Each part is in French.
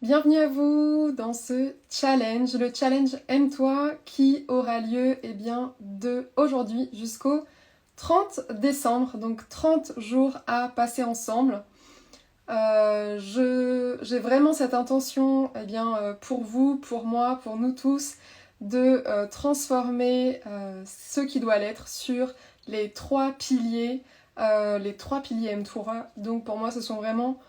Bienvenue à vous dans ce challenge, le challenge Aime-toi qui aura lieu de aujourd'hui jusqu'au 30 décembre, donc 30 jours à passer ensemble. J'ai vraiment cette intention pour vous, pour moi, pour nous tous, de transformer ce qui doit l'être sur les trois piliers Aime-toi. Donc pour moi ce sont vraiment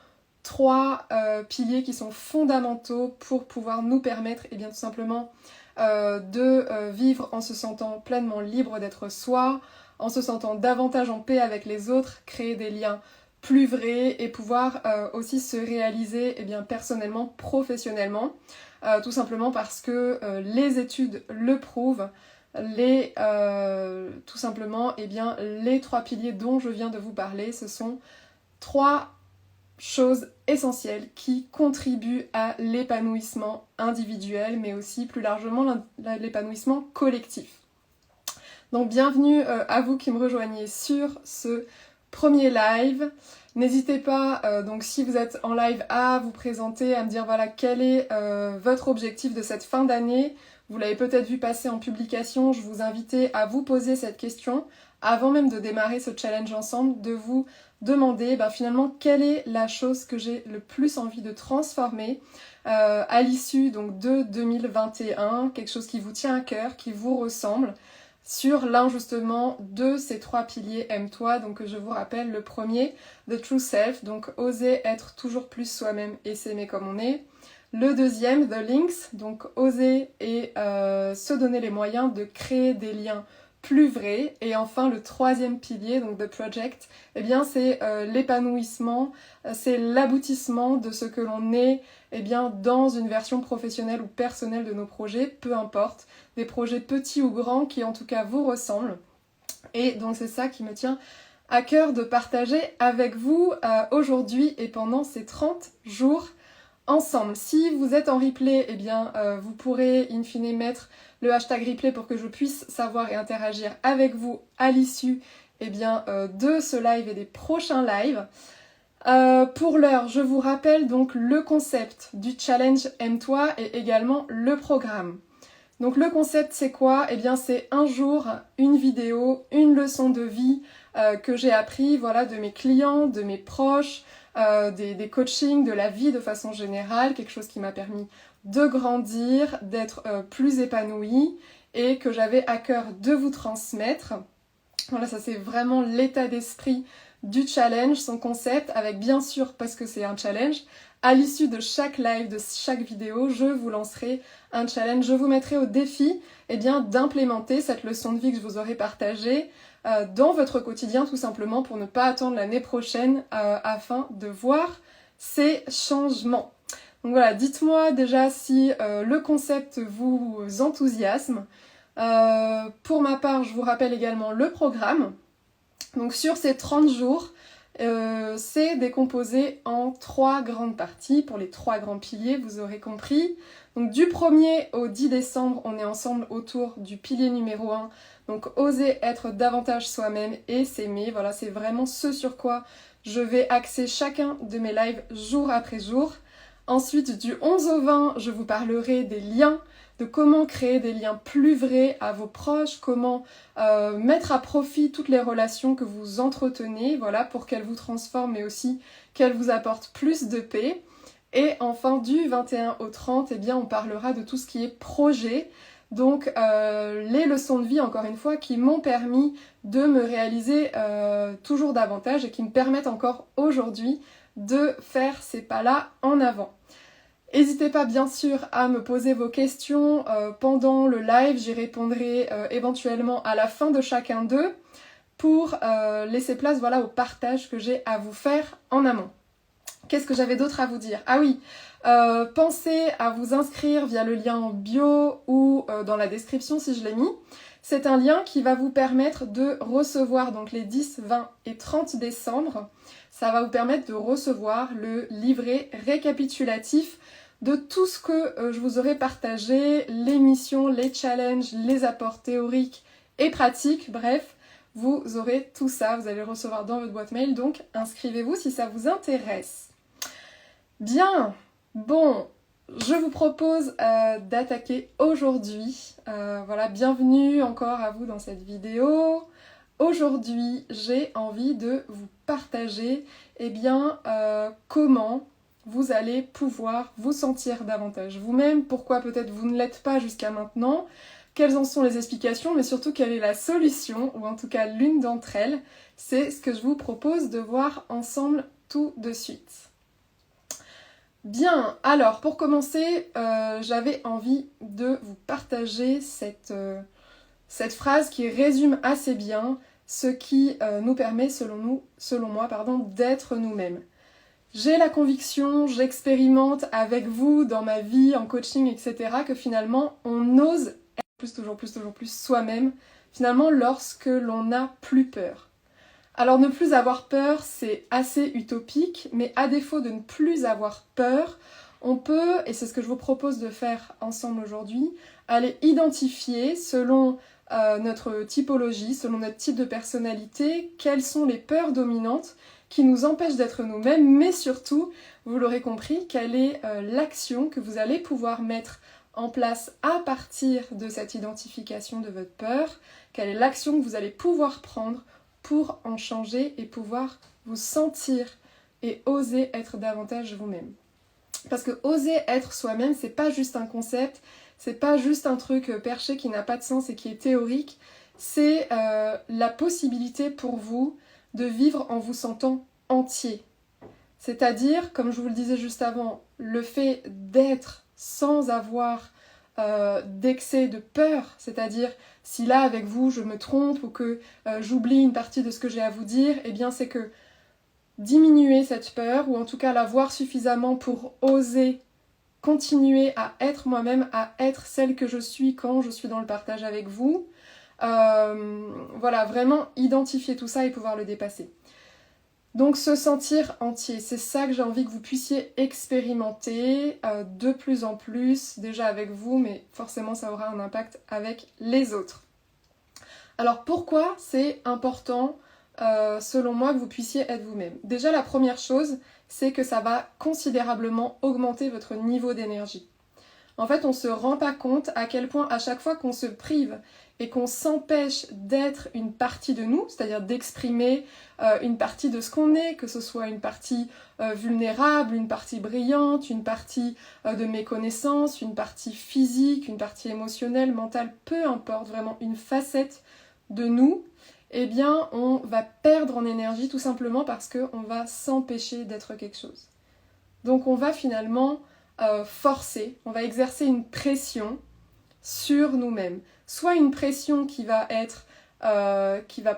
trois piliers qui sont fondamentaux pour pouvoir nous permettre tout simplement de vivre en se sentant pleinement libre d'être soi, en se sentant davantage en paix avec les autres, créer des liens plus vrais et pouvoir aussi se réaliser personnellement, professionnellement, tout simplement parce que les études le prouvent. Tout simplement, les trois piliers dont je viens de vous parler, ce sont trois choses essentielles qui contribuent à l'épanouissement individuel, mais aussi plus largement l'épanouissement collectif. Donc bienvenue à vous qui me rejoignez sur ce premier live. N'hésitez pas, donc si vous êtes en live, à vous présenter, à me dire voilà quel est votre objectif de cette fin d'année. Vous l'avez peut-être vu passer en publication, je vous invite à vous poser cette question avant même de démarrer ce challenge ensemble, de vous demander finalement quelle est la chose que j'ai le plus envie de transformer à l'issue donc de 2021, quelque chose qui vous tient à cœur, qui vous ressemble, sur l'un justement de ces trois piliers Aime-toi. Donc je vous rappelle le premier, The True Self, donc oser être toujours plus soi-même et s'aimer comme on est. Le deuxième, The Links, donc oser et se donner les moyens de créer des liens plus vrais. Et enfin le troisième pilier, donc The Project, c'est l'épanouissement, c'est l'aboutissement de ce que l'on est dans une version professionnelle ou personnelle de nos projets, peu importe, des projets petits ou grands qui en tout cas vous ressemblent. Et donc c'est ça qui me tient à cœur de partager avec vous aujourd'hui et pendant ces 30 jours ensemble. Si vous êtes en replay, vous pourrez in fine mettre le hashtag replay pour que je puisse savoir et interagir avec vous à l'issue de ce live et des prochains lives. Pour l'heure, je vous rappelle donc le concept du challenge Aime-toi et également le programme. Donc le concept c'est quoi ? C'est un jour, une vidéo, une leçon de vie que j'ai appris de mes clients, de mes proches, des coachings, de la vie de façon générale, quelque chose qui m'a permis de grandir, d'être plus épanouie et que j'avais à cœur de vous transmettre. Voilà, ça c'est vraiment l'état d'esprit du challenge, son concept, avec bien sûr, parce que c'est un challenge, à l'issue de chaque live, de chaque vidéo, je vous lancerai un challenge, je vous mettrai au défi d'implémenter cette leçon de vie que je vous aurai partagée dans votre quotidien, tout simplement pour ne pas attendre l'année prochaine afin de voir ces changements. Donc voilà, dites-moi déjà si le concept vous enthousiasme. Pour ma part, je vous rappelle également le programme. Donc sur ces 30 jours, c'est décomposé en 3 grandes parties, pour les 3 grands piliers, vous aurez compris. Donc du 1er au 10 décembre, on est ensemble autour du pilier numéro 1, donc oser être davantage soi-même et s'aimer. Voilà, c'est vraiment ce sur quoi je vais axer chacun de mes lives jour après jour. Ensuite, du 11 au 20, je vous parlerai des liens, de comment créer des liens plus vrais à vos proches, comment mettre à profit toutes les relations que vous entretenez, voilà, pour qu'elles vous transforment mais aussi qu'elles vous apportent plus de paix. Et enfin, du 21 au 30, on parlera de tout ce qui est projet, donc les leçons de vie, encore une fois, qui m'ont permis de me réaliser toujours davantage et qui me permettent encore aujourd'hui de faire ces pas-là en avant. N'hésitez pas bien sûr à me poser vos questions pendant le live, j'y répondrai éventuellement à la fin de chacun d'eux pour laisser place au partage que j'ai à vous faire en amont. Qu'est-ce que j'avais d'autre à vous dire ? Ah oui, pensez à vous inscrire via le lien en bio ou dans la description si je l'ai mis. C'est un lien qui va vous permettre de recevoir donc les 10, 20 et 30 décembre. Ça va vous permettre de recevoir le livret récapitulatif de tout ce que je vous aurai partagé, les missions, les challenges, les apports théoriques et pratiques, bref, vous aurez tout ça, vous allez le recevoir dans votre boîte mail, donc inscrivez-vous si ça vous intéresse. Bien, bon, je vous propose d'attaquer aujourd'hui. Voilà, bienvenue encore à vous dans cette vidéo. Aujourd'hui, j'ai envie de vous partager comment vous allez pouvoir vous sentir davantage vous-même, pourquoi peut-être vous ne l'êtes pas jusqu'à maintenant, quelles en sont les explications, mais surtout quelle est la solution, ou en tout cas l'une d'entre elles. C'est ce que je vous propose de voir ensemble tout de suite. Bien, alors pour commencer, j'avais envie de vous partager cette phrase qui résume assez bien ce qui nous permet, selon moi, d'être nous-mêmes. J'ai la conviction, j'expérimente avec vous dans ma vie, en coaching, etc., que finalement, on ose être toujours plus soi-même, finalement, lorsque l'on n'a plus peur. Alors ne plus avoir peur, c'est assez utopique, mais à défaut de ne plus avoir peur, on peut, et c'est ce que je vous propose de faire ensemble aujourd'hui, aller identifier selon notre typologie, selon notre type de personnalité, quelles sont les peurs dominantes qui nous empêchent d'être nous-mêmes, mais surtout, vous l'aurez compris, quelle est l'action que vous allez pouvoir mettre en place à partir de cette identification de votre peur, quelle est l'action que vous allez pouvoir prendre pour en changer et pouvoir vous sentir et oser être davantage vous-même. Parce que oser être soi-même, c'est pas juste un concept, c'est pas juste un truc perché qui n'a pas de sens et qui est théorique, c'est la possibilité pour vous de vivre en vous sentant entier. C'est-à-dire, comme je vous le disais juste avant, le fait d'être sans avoir d'excès de peur, c'est-à-dire si là avec vous je me trompe ou que j'oublie une partie de ce que j'ai à vous dire, eh bien c'est que diminuer cette peur, ou en tout cas la voir suffisamment pour oser continuer à être moi-même, à être celle que je suis quand je suis dans le partage avec vous. Voilà, vraiment identifier tout ça et pouvoir le dépasser. Donc se sentir entier, c'est ça que j'ai envie que vous puissiez expérimenter de plus en plus, déjà avec vous, mais forcément ça aura un impact avec les autres. Alors pourquoi c'est important selon moi que vous puissiez être vous-même? Déjà la première chose, c'est que ça va considérablement augmenter votre niveau d'énergie. En fait, on ne se rend pas compte à quel point à chaque fois qu'on se prive et qu'on s'empêche d'être une partie de nous, c'est-à-dire d'exprimer une partie de ce qu'on est, que ce soit une partie vulnérable, une partie brillante, une partie de méconnaissance, une partie physique, une partie émotionnelle, mentale, peu importe, vraiment une facette de nous, eh bien on va perdre en énergie tout simplement parce qu'on va s'empêcher d'être quelque chose. Donc on va finalement forcer, on va exercer une pression sur nous-mêmes. Soit une pression qui va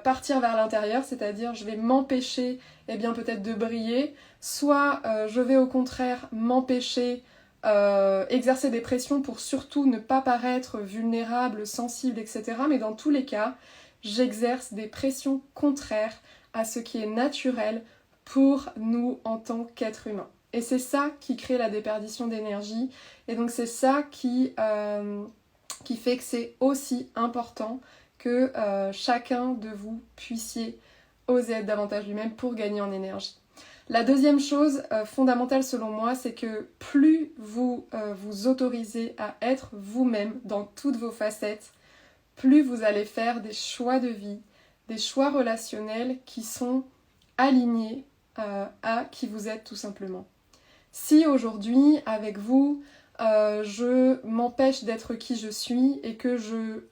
partir vers l'intérieur, c'est-à-dire je vais m'empêcher peut-être de briller, soit je vais au contraire m'empêcher, exercer des pressions pour surtout ne pas paraître vulnérable, sensible, etc. Mais dans tous les cas, j'exerce des pressions contraires à ce qui est naturel pour nous en tant qu'êtres humains. Et c'est ça qui crée la déperdition d'énergie. Et donc c'est ça qui fait que c'est aussi important que chacun de vous puissiez oser être davantage lui-même pour gagner en énergie. La deuxième chose fondamentale selon moi, c'est que plus vous vous autorisez à être vous-même dans toutes vos facettes, plus vous allez faire des choix de vie, des choix relationnels qui sont alignés à qui vous êtes tout simplement. Si aujourd'hui, avec vous, je m'empêche d'être qui je suis et que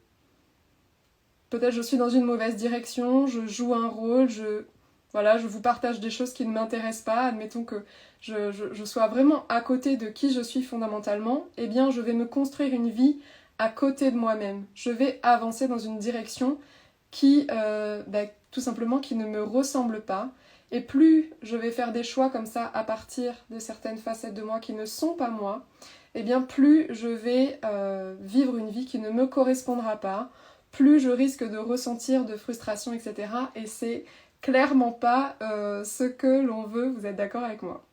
peut-être je suis dans une mauvaise direction, je joue un rôle, je vous partage des choses qui ne m'intéressent pas, admettons que je sois vraiment à côté de qui je suis fondamentalement, eh bien je vais me construire une vie à côté de moi-même. Je vais avancer dans une direction qui, tout simplement, qui ne me ressemble pas. Et plus je vais faire des choix comme ça à partir de certaines facettes de moi qui ne sont pas moi, eh bien plus je vais vivre une vie qui ne me correspondra pas, plus je risque de ressentir de frustration, etc. Et c'est clairement pas ce que l'on veut, vous êtes d'accord avec moi?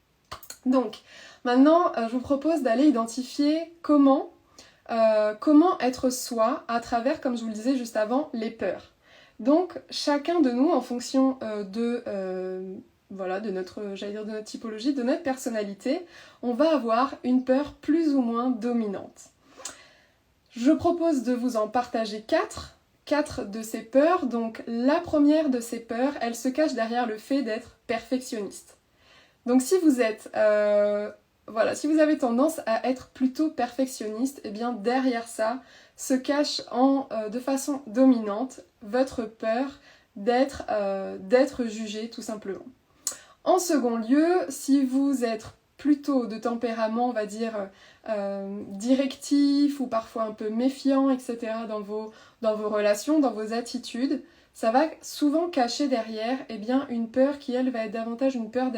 Donc, maintenant, je vous propose d'aller identifier comment être soi à travers, comme je vous le disais juste avant, les peurs. Donc chacun de nous, en fonction de voilà, de notre typologie, de notre personnalité, on va avoir une peur plus ou moins dominante. Je propose de vous en partager 4 de ces peurs. Donc la première de ces peurs, elle se cache derrière le fait d'être perfectionniste. Donc si vous êtes, si vous avez tendance à être plutôt perfectionniste, eh bien derrière ça se cache de façon dominante votre peur d'être jugé tout simplement. En second lieu, si vous êtes plutôt de tempérament, on va dire, directif ou parfois un peu méfiant, etc. dans vos relations, dans vos attitudes, ça va souvent cacher derrière une peur qui, elle, va être davantage une peur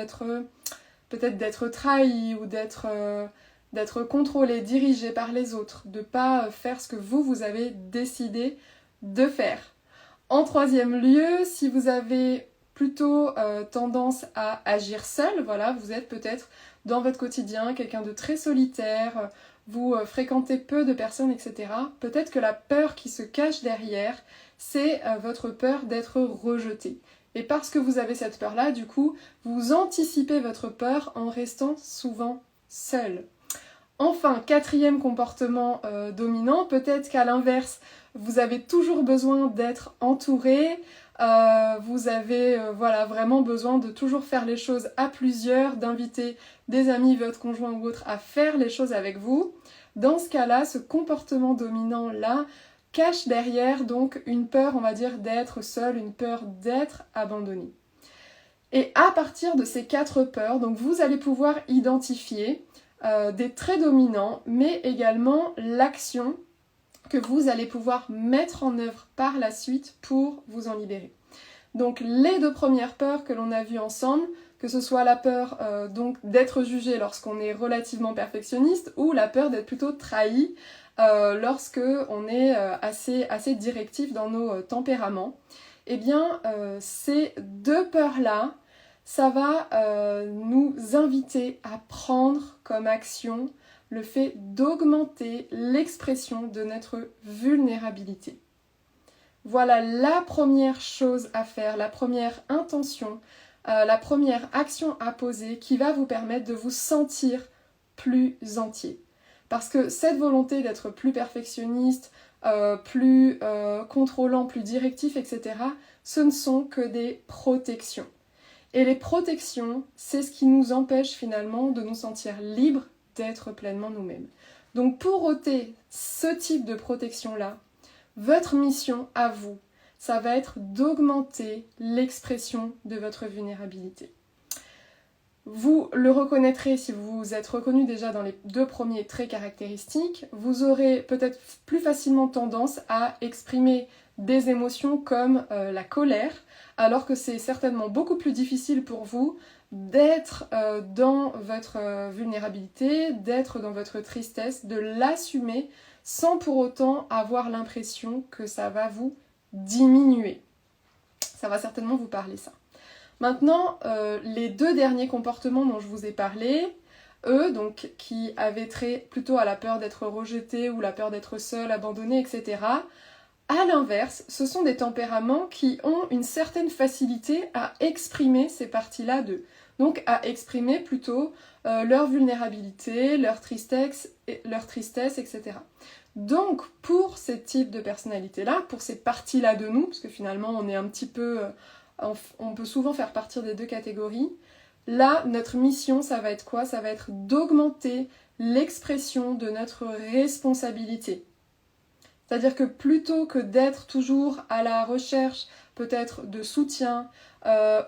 peut-être d'être trahi ou d'être contrôlé, dirigé par les autres, de ne pas faire ce que vous avez décidé de faire. En troisième lieu, si vous avez plutôt tendance à agir seul, voilà, vous êtes peut-être dans votre quotidien quelqu'un de très solitaire, vous fréquentez peu de personnes, etc. Peut-être que la peur qui se cache derrière, c'est votre peur d'être rejeté. Et parce que vous avez cette peur-là, du coup, vous anticipez votre peur en restant souvent seul. Enfin, quatrième comportement dominant, peut-être qu'à l'inverse, vous avez toujours besoin d'être entouré, vous avez vraiment besoin de toujours faire les choses à plusieurs, d'inviter des amis, votre conjoint ou autre à faire les choses avec vous. Dans ce cas-là, ce comportement dominant-là cache derrière donc une peur, on va dire, d'être seul, une peur d'être abandonné. Et à partir de ces 4 peurs, donc vous allez pouvoir identifier des traits dominants, mais également l'action que vous allez pouvoir mettre en œuvre par la suite pour vous en libérer. Donc les 2 premières peurs que l'on a vues ensemble, que ce soit la peur donc d'être jugé lorsqu'on est relativement perfectionniste ou la peur d'être plutôt trahi lorsque on est assez directif dans nos tempéraments, eh bien ces 2 peurs-là, ça va nous inviter à prendre comme action le fait d'augmenter l'expression de notre vulnérabilité. Voilà la première chose à faire, la première intention, la première action à poser qui va vous permettre de vous sentir plus entier. Parce que cette volonté d'être plus perfectionniste, plus contrôlant, plus directif, etc., ce ne sont que des protections. Et les protections, c'est ce qui nous empêche finalement de nous sentir libres d'être pleinement nous-mêmes. Donc pour ôter ce type de protection-là, votre mission à vous, ça va être d'augmenter l'expression de votre vulnérabilité. Vous le reconnaîtrez si vous vous êtes reconnu déjà dans les 2 premiers traits caractéristiques, vous aurez peut-être plus facilement tendance à exprimer des émotions comme la colère, alors que c'est certainement beaucoup plus difficile pour vous d'être dans votre vulnérabilité, d'être dans votre tristesse, de l'assumer sans pour autant avoir l'impression que ça va vous diminuer. Ça va certainement vous parler ça. Maintenant, les 2 derniers comportements dont je vous ai parlé, eux, donc, qui avaient trait plutôt à la peur d'être rejeté ou la peur d'être seul, abandonné, etc., à l'inverse, ce sont des tempéraments qui ont une certaine facilité à exprimer ces parties-là d'eux. Donc à exprimer plutôt leur vulnérabilité, leur tristesse, etc. Donc pour ces types de personnalités-là, pour ces parties-là de nous, parce que finalement on est un petit peu... on peut souvent faire partir des 2 catégories, là notre mission ça va être quoi? Ça va être d'augmenter l'expression de notre responsabilité. C'est-à-dire que plutôt que d'être toujours à la recherche peut-être de soutien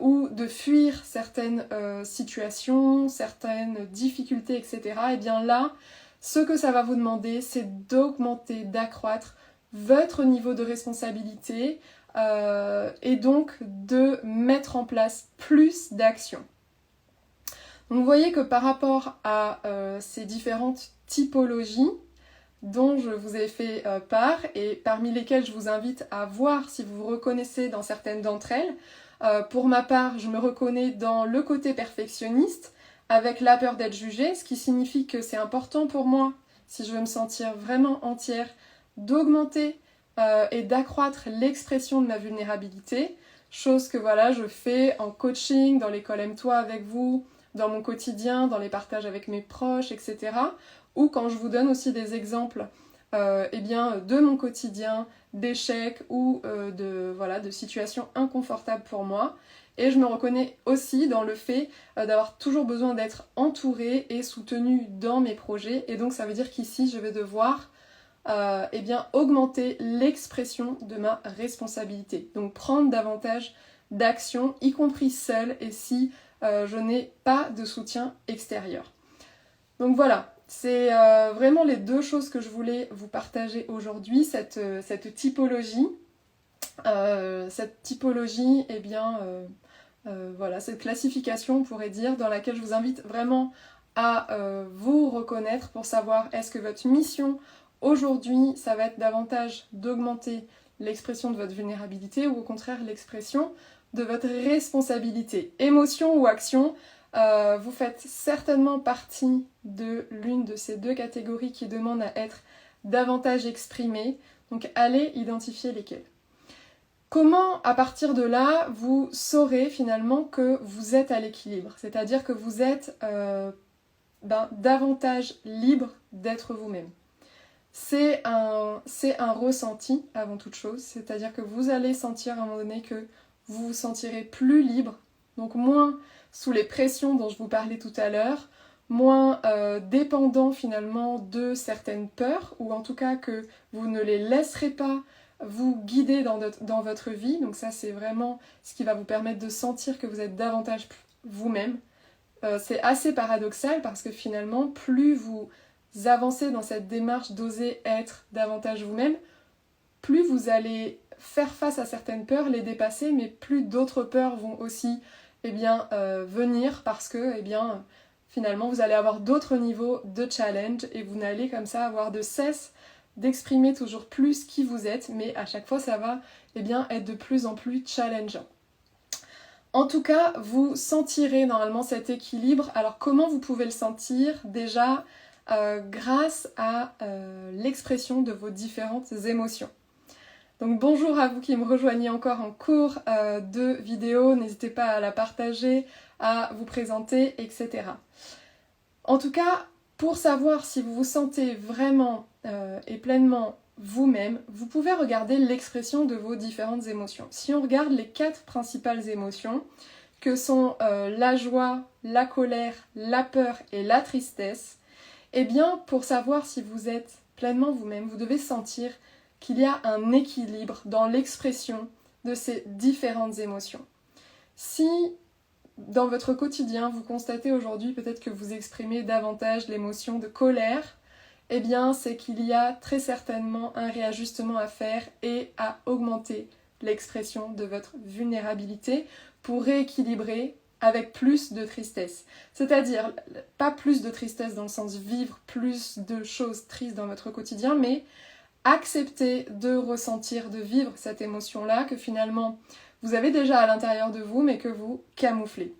ou de fuir certaines situations, certaines difficultés, etc., et bien là, ce que ça va vous demander, c'est d'augmenter, d'accroître votre niveau de responsabilité et donc de mettre en place plus d'actions. Donc vous voyez que par rapport à ces différentes typologies, dont je vous ai fait part et parmi lesquelles je vous invite à voir si vous vous reconnaissez dans certaines d'entre elles. Pour ma part, je me reconnais dans le côté perfectionniste avec la peur d'être jugée, ce qui signifie que c'est important pour moi, si je veux me sentir vraiment entière, d'augmenter et d'accroître l'expression de ma vulnérabilité. chose que voilà, je fais en coaching, dans l'école Aime-toi avec vous, dans mon quotidien, dans les partages avec mes proches, etc. Ou quand je vous donne aussi des exemples de mon quotidien, d'échecs ou de situations inconfortables pour moi. Et je me reconnais aussi dans le fait d'avoir toujours besoin d'être entourée et soutenue dans mes projets. Et donc ça veut dire qu'ici, je vais devoir augmenter l'expression de ma responsabilité. Donc prendre davantage d'actions, y compris seule, et si je n'ai pas de soutien extérieur. Donc voilà, c'est vraiment les deux choses que je voulais vous partager aujourd'hui, cette typologie. Cette typologie, cette classification, on pourrait dire, dans laquelle je vous invite vraiment à vous reconnaître pour savoir est-ce que votre mission aujourd'hui, ça va être davantage d'augmenter l'expression de votre vulnérabilité ou au contraire l'expression de votre responsabilité. Émotion ou action, vous faites certainement partie de l'une de ces deux catégories qui demandent à être davantage exprimées. Donc allez identifier lesquelles. Comment, à partir de là, vous saurez finalement que vous êtes à l'équilibre, c'est-à-dire que vous êtes davantage libre d'être vous-même. C'est un ressenti avant toute chose, c'est-à-dire que vous allez sentir à un moment donné que vous vous sentirez plus libre, donc moins sous les pressions dont je vous parlais tout à l'heure, moins dépendant finalement de certaines peurs, ou en tout cas que vous ne les laisserez pas vous guider dans votre vie. Donc ça, c'est vraiment ce qui va vous permettre de sentir que vous êtes davantage vous-même. C'est assez paradoxal parce que finalement, plus vous avancez dans cette démarche d'oser être davantage vous-même, plus vous allez faire face à certaines peurs, les dépasser, mais plus d'autres peurs vont aussi venir parce que finalement vous allez avoir d'autres niveaux de challenge et vous n'allez comme ça avoir de cesse d'exprimer toujours plus qui vous êtes, mais à chaque fois ça va être de plus en plus challengeant. En tout cas, vous sentirez normalement cet équilibre. Alors comment vous pouvez le sentir? Déjà grâce à l'expression de vos différentes émotions. Donc bonjour à vous qui me rejoignez encore en cours de vidéo, n'hésitez pas à la partager, à vous présenter, etc. En tout cas, pour savoir si vous vous sentez vraiment et pleinement vous-même, vous pouvez regarder l'expression de vos différentes émotions. Si on regarde les 4 principales émotions, que sont la joie, la colère, la peur et la tristesse, pour savoir si vous êtes pleinement vous-même, vous devez sentir qu'il y a un équilibre dans l'expression de ces différentes émotions. Si dans votre quotidien, vous constatez aujourd'hui peut-être que vous exprimez davantage l'émotion de colère, c'est qu'il y a très certainement un réajustement à faire et à augmenter l'expression de votre vulnérabilité pour rééquilibrer avec plus de tristesse. C'est-à-dire, pas plus de tristesse dans le sens vivre plus de choses tristes dans votre quotidien, mais accepter de ressentir, de vivre cette émotion-là que finalement vous avez déjà à l'intérieur de vous mais que vous camouflez.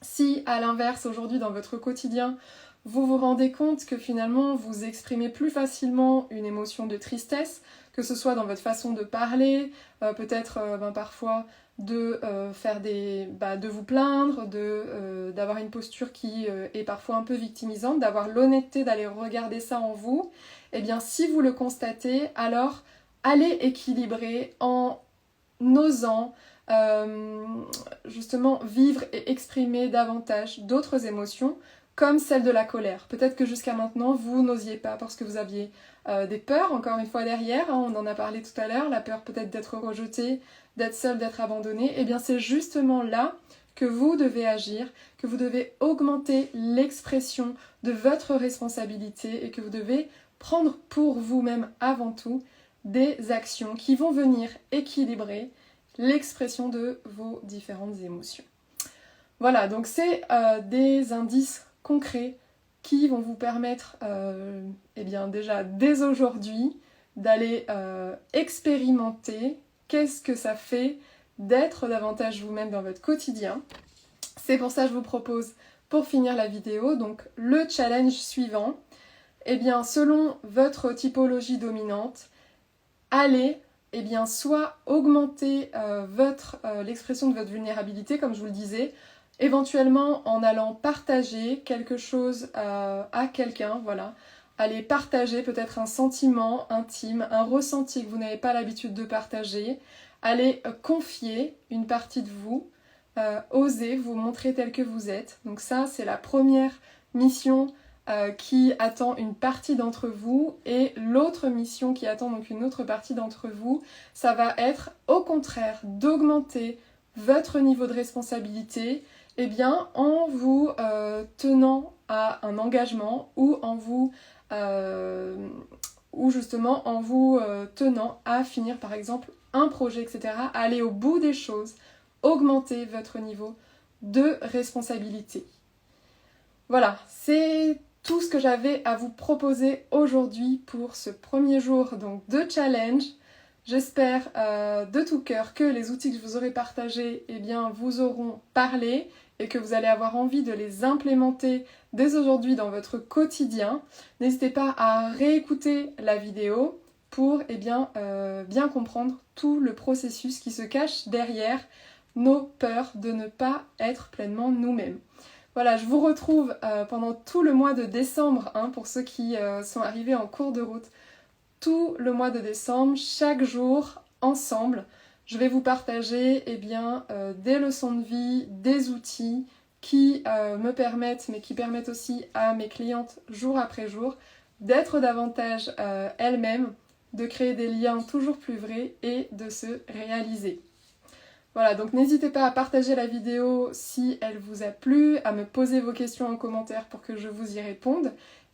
Si à l'inverse aujourd'hui dans votre quotidien vous vous rendez compte que finalement vous exprimez plus facilement une émotion de tristesse, que ce soit dans votre façon de parler, peut-être parfois de de vous plaindre, d'avoir une posture qui est parfois un peu victimisante, d'avoir l'honnêteté d'aller regarder ça en vous, si vous le constatez, alors allez équilibrer en osant justement vivre et exprimer davantage d'autres émotions comme celle de la colère. Peut-être que jusqu'à maintenant vous n'osiez pas parce que vous aviez des peurs, encore une fois derrière, on en a parlé tout à l'heure, la peur peut-être d'être rejeté, d'être seul, d'être abandonné, c'est justement là que vous devez agir, que vous devez augmenter l'expression de votre responsabilité et que vous devez prendre pour vous-même avant tout des actions qui vont venir équilibrer l'expression de vos différentes émotions. Voilà, donc c'est des indices concrets qui vont vous permettre déjà dès aujourd'hui d'aller expérimenter qu'est-ce que ça fait d'être davantage vous-même dans votre quotidien. C'est pour ça que je vous propose, pour finir la vidéo, donc le challenge suivant. Selon votre typologie dominante, allez eh bien, soit augmenter l'expression de votre vulnérabilité, comme je vous le disais, éventuellement en allant partager quelque chose à quelqu'un, voilà. Allez partager peut-être un sentiment intime, un ressenti que vous n'avez pas l'habitude de partager. Allez confier une partie de vous, oser vous montrer tel que vous êtes. Donc ça, c'est la première mission qui attend une partie d'entre vous, et l'autre mission qui attend donc une autre partie d'entre vous, ça va être au contraire d'augmenter votre niveau de responsabilité, eh bien, en vous tenant à un engagement ou justement en vous tenant à finir par exemple un projet, etc., à aller au bout des choses, augmenter votre niveau de responsabilité. Voilà, c'est tout ce que j'avais à vous proposer aujourd'hui pour ce premier jour donc, de challenge. J'espère de tout cœur que les outils que je vous aurai partagés eh bien, vous auront parlé et que vous allez avoir envie de les implémenter dès aujourd'hui dans votre quotidien. N'hésitez pas à réécouter la vidéo pour bien comprendre tout le processus qui se cache derrière nos peurs de ne pas être pleinement nous-mêmes. Voilà, je vous retrouve pendant tout le mois de décembre, pour ceux qui sont arrivés en cours de route. Tout le mois de décembre, chaque jour, ensemble, je vais vous partager des leçons de vie, des outils qui me permettent, mais qui permettent aussi à mes clientes jour après jour, d'être davantage elles-mêmes, de créer des liens toujours plus vrais et de se réaliser. Voilà, donc n'hésitez pas à partager la vidéo si elle vous a plu, à me poser vos questions en commentaire pour que je vous y réponde,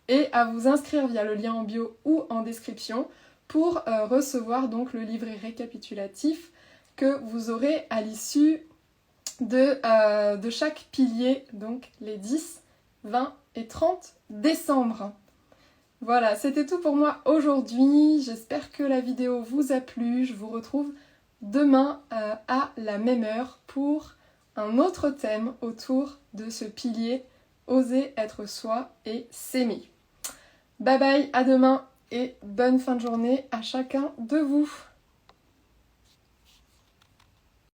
et à vous inscrire via le lien en bio ou en description pour recevoir donc le livret récapitulatif que vous aurez à l'issue de chaque pilier, donc les 10, 20 et 30 décembre. Voilà, c'était tout pour moi aujourd'hui. J'espère que la vidéo vous a plu. Je vous retrouve demain à la même heure pour un autre thème autour de ce pilier oser être soi et s'aimer. Bye bye, à demain et bonne fin de journée à chacun de vous.